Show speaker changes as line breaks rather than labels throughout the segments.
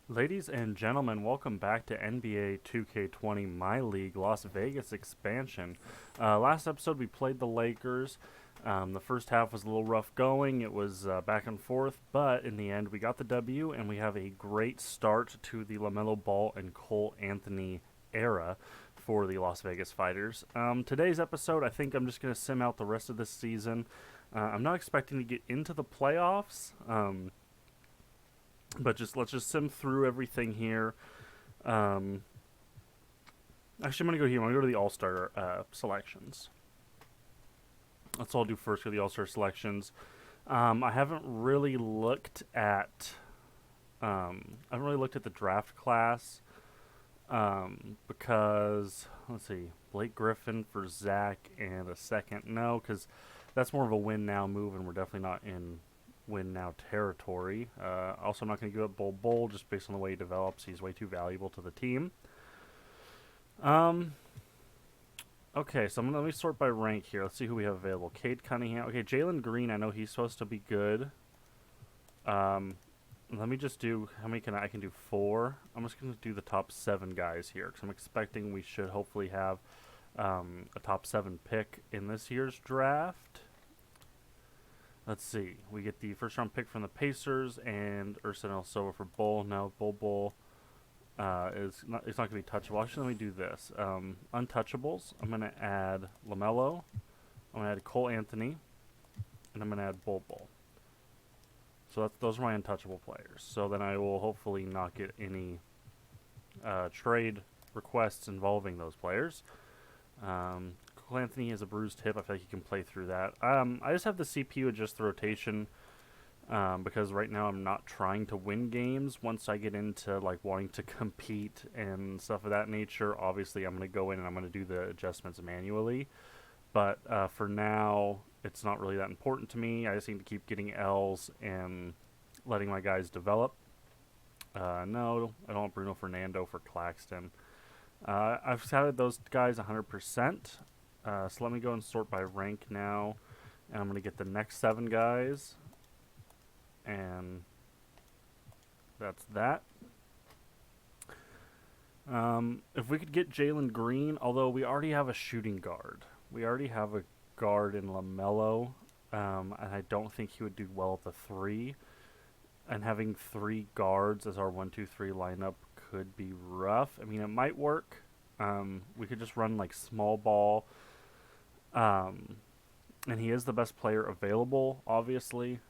Ladies and gentlemen, welcome back to NBA 2K20 MyLeague Las Vegas expansion. Last episode, we played the Lakers. The first half was a little rough going. It was back and forth, but in the end, we got the W, and we have a great start to the LaMelo Ball and Cole Anthony era for the Las Vegas Fighters. Today's episode, I think I'm just going to sim out the rest of this season. I'm not expecting to get into the playoffs. But let's just sim through everything here. Um, Actually, I'm gonna go here. I'm gonna go to the All Star selections. That's all I'll do first for the All Star selections. I haven't really looked at. I haven't really looked at the draft class. Because let's see, Blake Griffin for Zach and a second. No, because that's more of a win now move, and we're definitely not in win now territory. Also, I'm not going to give up Bull just based on the way he develops. He's way too valuable to the team. Um, okay, so let me sort by rank here. Let's see who we have available. Cade Cunningham. Okay, Jalen Green. I know he's supposed to be good. Um, Let me just do how many I can do 4. I'm just going to do the top 7 guys here because I'm expecting we should hopefully have a top 7 pick in this year's draft. Let's see. We get the first round pick from the Pacers and Ursan Silva for Bull. Now Bull is not. It's not going to be touchable. Actually, let me do this. Untouchables. I'm going to add LaMelo. I'm going to add Cole Anthony, and I'm going to add Bull. So those are my untouchable players. So then I will hopefully not get any trade requests involving those players. Cole Anthony has a bruised hip. I feel like he can play through that. I just have the CPU adjust the rotation because right now I'm not trying to win games. Once I get into like wanting to compete and stuff of that nature, obviously I'm going to go in and I'm going to do the adjustments manually. But for now, it's not really that important to me. I just need to keep getting L's and letting my guys develop. No, I don't want Bruno Fernando for Claxton. I've scouted those guys 100%. So let me go and sort by rank now. And I'm going to get the next 7 guys. And that's that. If we could get Jalen Green, although we already have a shooting guard. We already have a guard in LaMelo. And I don't think he would do well at the 3. And having 3 guards as our 1-2-3 lineup could be rough. I mean, it might work. We could just run like small ball. And he is the best player available, obviously.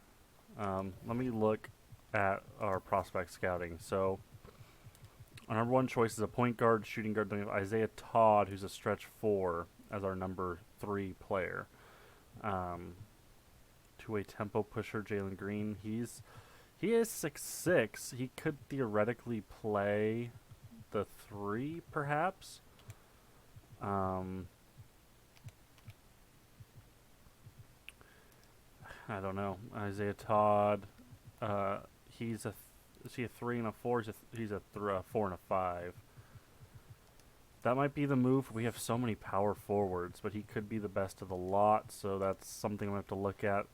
Let me look at our prospect scouting. So, our number 1 choice is a point guard, shooting guard. Then we have Isaiah Todd, who's a stretch 4, as our number 3 player. Two-way tempo pusher, Jalen Green. He is 6'6". He could theoretically play the 3, perhaps. I don't know. Isaiah Todd. Is he a 3 and a 4? He's a 4 and a 5. That might be the move. We have so many power forwards, but he could be the best of the lot, so that's something we have to look at.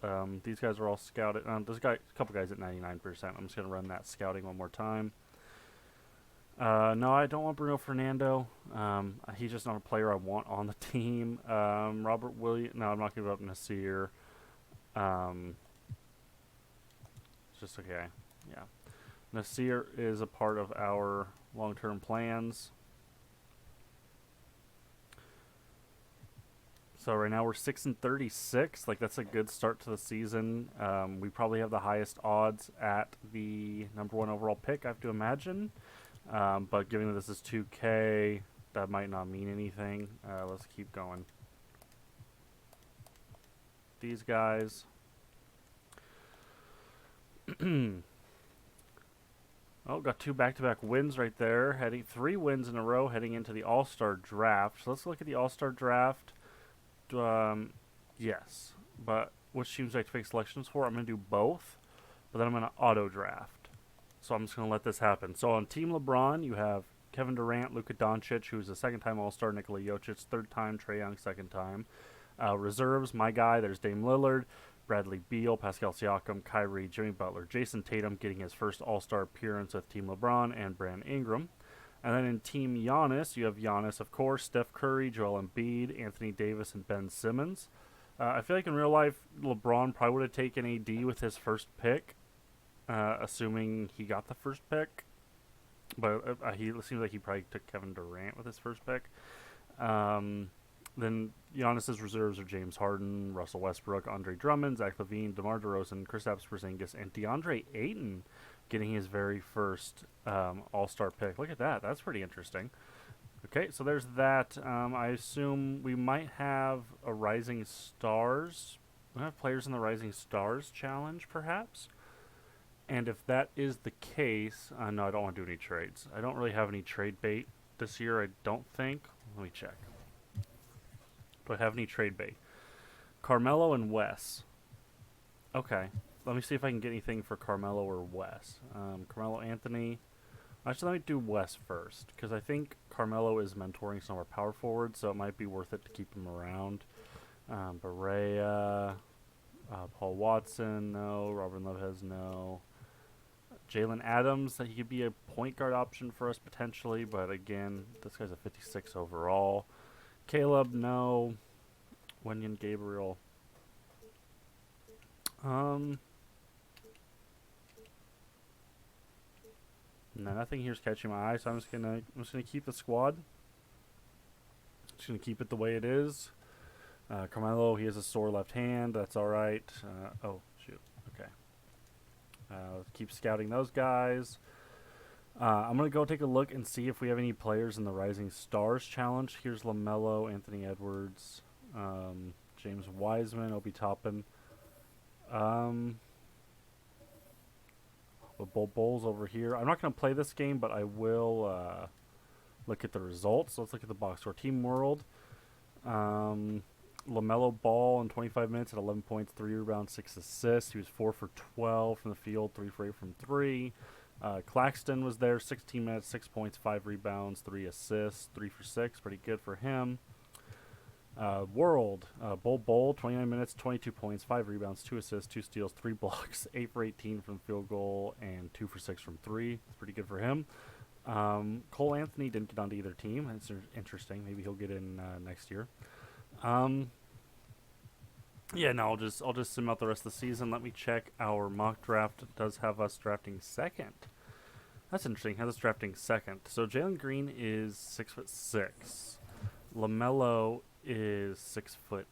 These guys are all scouted. There's a couple guys at 99%. I'm just going to run that scouting one more time. No, I don't want Bruno Fernando. He's just not a player I want on the team. Robert Williams. No, I'm not going to give up Nasir. It's just okay. Yeah. Nasir is a part of our long-term plans. So right now we're 6-36. Like that's a good start to the season. We probably have the highest odds at the number 1 overall pick, I have to imagine. But given that this is 2K, that might not mean anything. Let's keep going. These guys. Oh, got 2 back-to-back wins right there. 3 wins in a row heading into the All-Star draft. So let's look at the All-Star draft. Yes. But which teams do I take selections for? I'm going to do both. But then I'm going to auto-draft. So I'm just going to let this happen. So on Team LeBron, you have Kevin Durant, Luka Doncic, who's a second-time All-Star, Nikola Jokic, third time, Trae Young, second time. Reserves, my guy, there's Dame Lillard, Bradley Beal, Pascal Siakam, Kyrie, Jimmy Butler, Jason Tatum getting his first All-Star appearance with Team LeBron, and Brandon Ingram. And then in Team Giannis, you have Giannis, of course, Steph Curry, Joel Embiid, Anthony Davis, and Ben Simmons. I feel like in real life, LeBron probably would have taken AD with his first pick, assuming he got the first pick. But it seems like he probably took Kevin Durant with his first pick. Then Giannis's reserves are James Harden, Russell Westbrook, Andre Drummond, Zach LaVine, DeMar DeRozan, Kristaps Porzingis, and DeAndre Ayton getting his very first All-Star pick. Look at that. That's pretty interesting. Okay, so there's that. I assume we might have a Rising Stars. We have players in the Rising Stars Challenge, perhaps? And if that is the case, no, I don't want to do any trades. I don't really have any trade bait this year, I don't think. Let me check. Do I have any trade bait? Carmelo and Wes. Okay. Let me see if I can get anything for Carmelo or Wes. Carmelo Anthony. Actually, let me do Wes first, because I think Carmelo is mentoring some of our power forwards, so it might be worth it to keep him around. Barea, Paul Watson, no. Robin Lopez, no. Jalen Adams, that he could be a point guard option for us potentially, but again, this guy's a 56 overall. Caleb, no. Wenyan Gabriel. No, nothing here's catching my eye, so I'm just gonna keep the squad. Just gonna keep it the way it is. Carmelo, he has a sore left hand. That's all right. Oh shoot. Okay. Keep scouting those guys. I'm gonna go take a look and see if we have any players in the Rising Stars Challenge. Here's LaMelo, Anthony Edwards, James Wiseman, Obi Toppin. Bulls over here. I'm not going to play this game, but I will look at the results. So let's look at the box score. Team World. LaMelo Ball in 25 minutes at 11 points, 3 rebounds, 6 assists. He was 4 for 12 from the field, 3 for 8 from 3. Claxton was there, 16 minutes, 6 points, 5 rebounds, 3 assists, 3 for 6. Pretty good for him. World, Bull, 29 minutes, 22 points, 5 rebounds, 2 assists, 2 steals, 3 blocks, 8 for 18 from field goal, and 2 for 6 from 3. That's pretty good for him. Cole Anthony didn't get onto either team. That's interesting. Maybe he'll get in next year. Yeah, no, I'll just sim out the rest of the season. Let me check our mock draft. It does have us drafting second. That's interesting. Has us drafting second. So Jalen Green is 6'6". LaMelo is 6'8".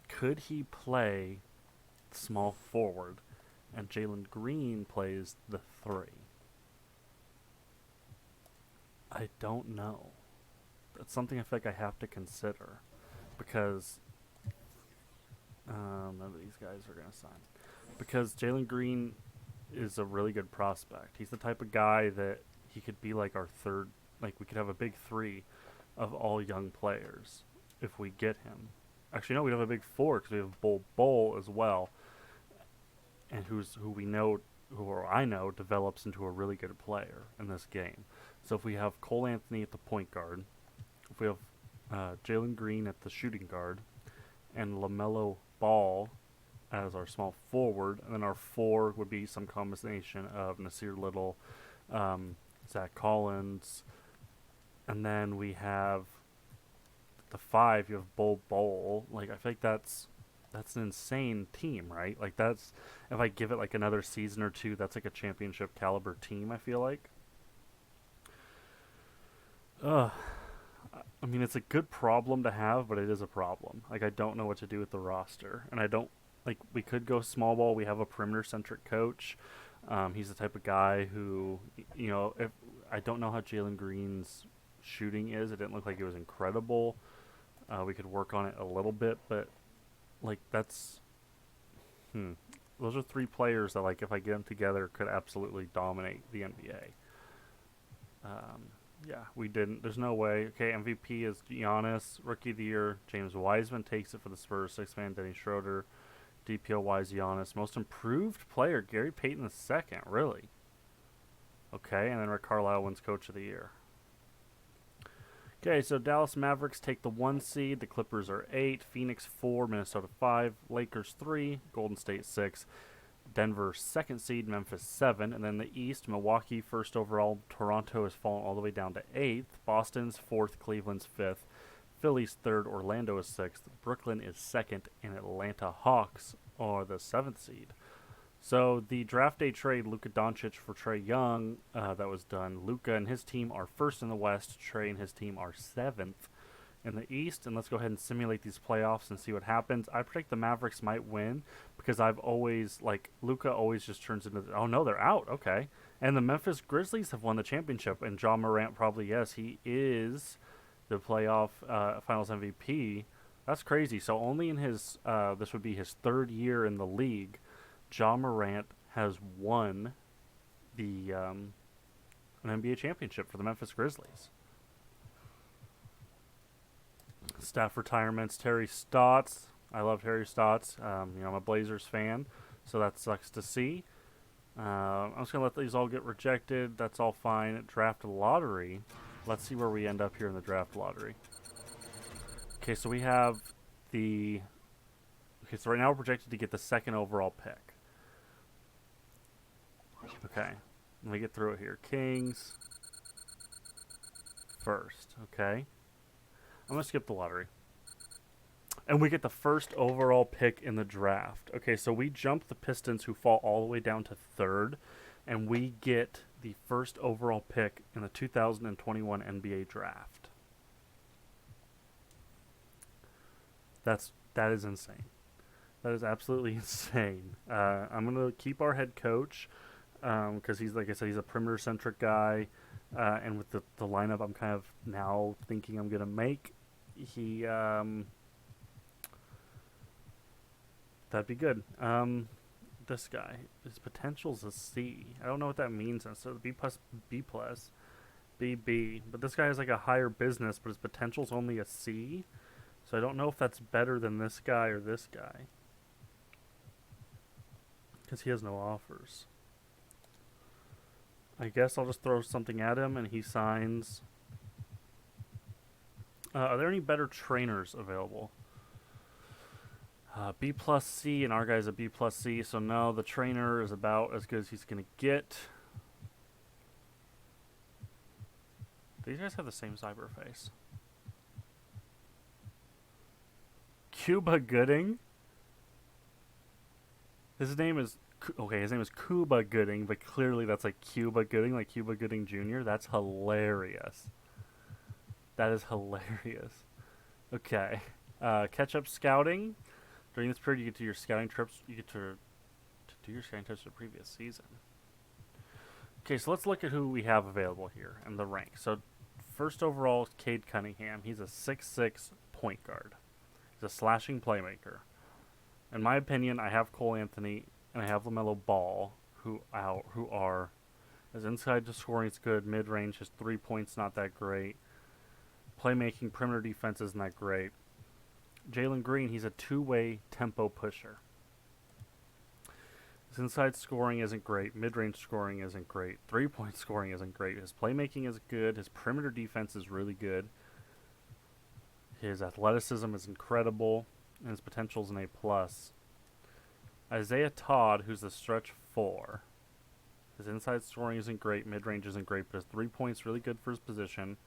Could he play small forward and Jalen Green plays the 3? I don't know. That's something I feel like I have to consider, because none of these guys are going to sign. Because Jalen Green is a really good prospect. He's the type of guy that he could be like our third, like we could have a big 3 of all young players if we get him. Actually, no, we'd have a big 4 because we have Bull as well, and who I know develops into a really good player in this game. So if we have Cole Anthony at the point guard, if we have Jalen Green at the shooting guard, and LaMelo Ball as our small forward, and then our 4 would be some combination of Nasir Little, Zach Collins, and then we have the 5. You have Bull. Like, I feel like that's an insane team, right? Like, that's, if I give it like another season or 2, that's like a championship caliber team, I feel like. I mean, it's a good problem to have, but it is a problem. Like, I don't know what to do with the roster, and I don't, like, we could go small ball. We have a perimeter-centric coach. He's the type of guy who, you know, if I don't know how Jalen Green's shooting is. It didn't look like it was incredible. We could work on it a little bit, but, like, that's, those are 3 players that, like, if I get them together, could absolutely dominate the NBA. Yeah, we didn't. There's no way. Okay, MVP is Giannis. Rookie of the Year, James Wiseman takes it for the Spurs. 6th man, Dennis Schroeder. DPOY Giannis. Most Improved Player, Gary Payton II. Really? Okay, and then Rick Carlisle wins Coach of the Year. Okay, so Dallas Mavericks take the 1 seed. The Clippers are 8. Phoenix 4. Minnesota 5. Lakers 3. Golden State 6. Denver 2nd seed. Memphis 7. And then the East, Milwaukee 1st overall. Toronto has fallen all the way down to 8th. Boston's 4th. Cleveland's 5th. Philly's 3rd. Orlando is 6th. Brooklyn is 2nd. And Atlanta Hawks are the 7th seed. So the draft day trade, Luka Doncic for Trae Young, that was done. Luka and his team are 1st in the West. Trae and his team are 7th in the East. And let's go ahead and simulate these playoffs and see what happens. I predict the Mavericks might win because I've always, like, Luka always just turns into, oh no, they're out. Okay. And the Memphis Grizzlies have won the championship. And Ja Morant probably, yes, he is the playoff finals MVP. That's crazy. So only in his, this would be his 3rd year in the league, Ja Morant has won the an NBA championship for the Memphis Grizzlies. Staff retirements, Terry Stotts. I love Terry Stotts. I'm a Blazers fan, so that sucks to see. I'm just going to let these all get rejected. That's all fine. Draft lottery. Let's see where we end up here in the draft lottery. Okay, so we have the... Okay, so right now we're projected to get the 2nd overall pick. Okay, let me get through it here. Kings 1st, okay. I'm going to skip the lottery. And we get the 1st overall pick in the draft. Okay, so we jump the Pistons, who fall all the way down to 3rd, and we get the 1st overall pick in the 2021 NBA draft. That is insane. That is absolutely insane. I'm going to keep our head coach, because he's, like I said, he's a perimeter-centric guy, and with the lineup I'm kind of now thinking I'm going to make, that'd be good. This guy, his potential's a C. I don't know what that means. So B+, B+, BB. But this guy has like a higher business, but his potential's only a C. So I don't know if that's better than this guy or this guy, because he has no offers. I guess I'll just throw something at him and he signs. Are there any better trainers available? B plus C, and our guy's a B plus C, so no, the trainer is about as good as he's going to get. These guys have the same cyber face. Cuba Gooding? His name is Cuba Gooding, but clearly that's like Cuba Gooding, like Cuba Gooding Jr. That's hilarious. That is hilarious. Okay. Catch-up scouting. During this period, you get to your scouting trips. You get to do your scouting trips the previous season. Okay, so let's look at who we have available here and the rank. So, 1st overall is Cade Cunningham. He's a 6'6" point guard. He's a slashing playmaker. In my opinion, I have Cole Anthony and I have LaMelo Ball, who are, his inside scoring is good, mid-range, his 3 points not that great. Playmaking, perimeter defense isn't that great. Jalen Green, he's a two-way tempo pusher. His inside scoring isn't great. Mid-range scoring isn't great. 3-point scoring isn't great. His playmaking is good. His perimeter defense is really good. His athleticism is incredible. And his potential is an A+. Isaiah Todd, who's the stretch 4. His inside scoring isn't great. Mid-range isn't great. But his 3 points really good for his position.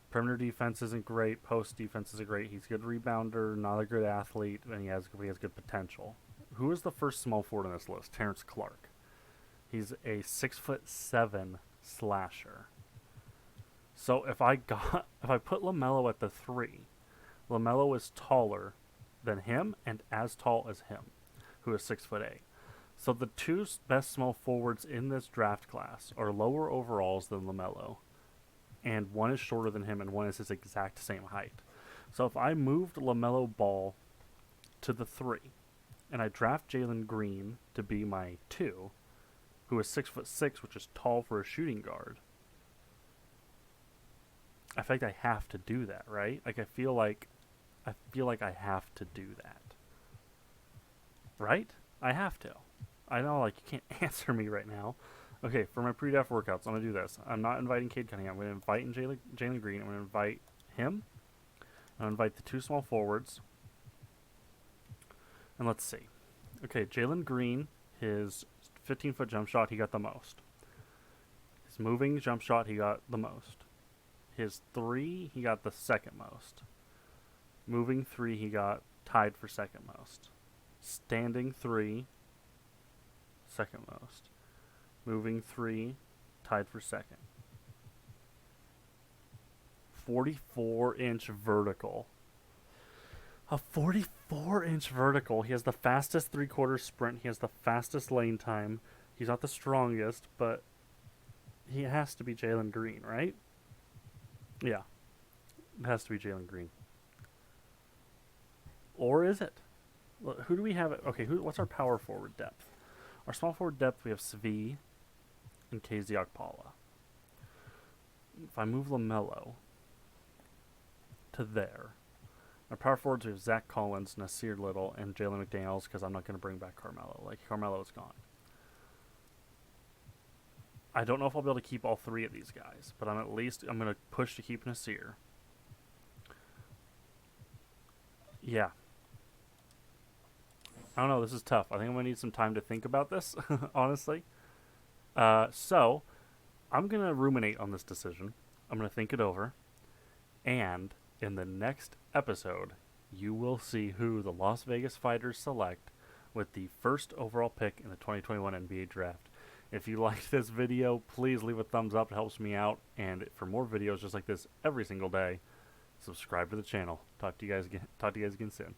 Perimeter defense isn't great. Post defense isn't great. He's a good rebounder, not a good athlete, and he has good potential. Who is the first small forward on this list? Terrence Clark. He's a 6'7" slasher. So if I put LaMelo at the 3, LaMelo is taller than him and as tall as him, who is 6'8". So the 2 best small forwards in this draft class are lower overalls than LaMelo, and one is shorter than him and one is his exact same height. So if I moved LaMelo Ball to the 3, and I draft Jalen Green to be my 2, who is 6'6", which is tall for a shooting guard, I feel like I have to do that, right? Like I feel like I have to do that. Right? I have to. I know, like, you can't answer me right now. Okay, for my pre-draft workouts, I'm going to do this. I'm not inviting Cade Cunningham. I'm going to invite Jalen Green. I'm going to invite him. I'm going to invite the 2 small forwards. And let's see. Okay, Jalen Green, his 15-foot jump shot, he got the most. His moving jump shot, he got the most. His 3, he got the second most. Moving 3, he got tied for second most. Standing 3, second most. Moving 3, tied for second. 44-inch vertical. A 44-inch vertical. He has the fastest 3/4 sprint. He has the fastest lane time. He's not the strongest, but he has to be Jalen Green, right? Yeah. It has to be Jalen Green. Or is it? Who do we have? Okay, what's our power forward depth? Our small forward depth, we have Svi and KZ Okpala. If I move LaMelo to there, our power forwards, we have Zach Collins, Nasir Little, and Jalen McDaniels, because I'm not going to bring back Carmelo. Like, Carmelo is gone. I don't know if I'll be able to keep all 3 of these guys, but I'm going to push to keep Nasir. Yeah. I don't know, this is tough. I think I'm going to need some time to think about this, honestly. So, I'm going to ruminate on this decision. I'm going to think it over. And in the next episode, you will see who the Las Vegas Fighters select with the first overall pick in the 2021 NBA Draft. If you liked this video, please leave a thumbs up. It helps me out. And for more videos just like this every single day, subscribe to the channel. Talk to you guys again soon.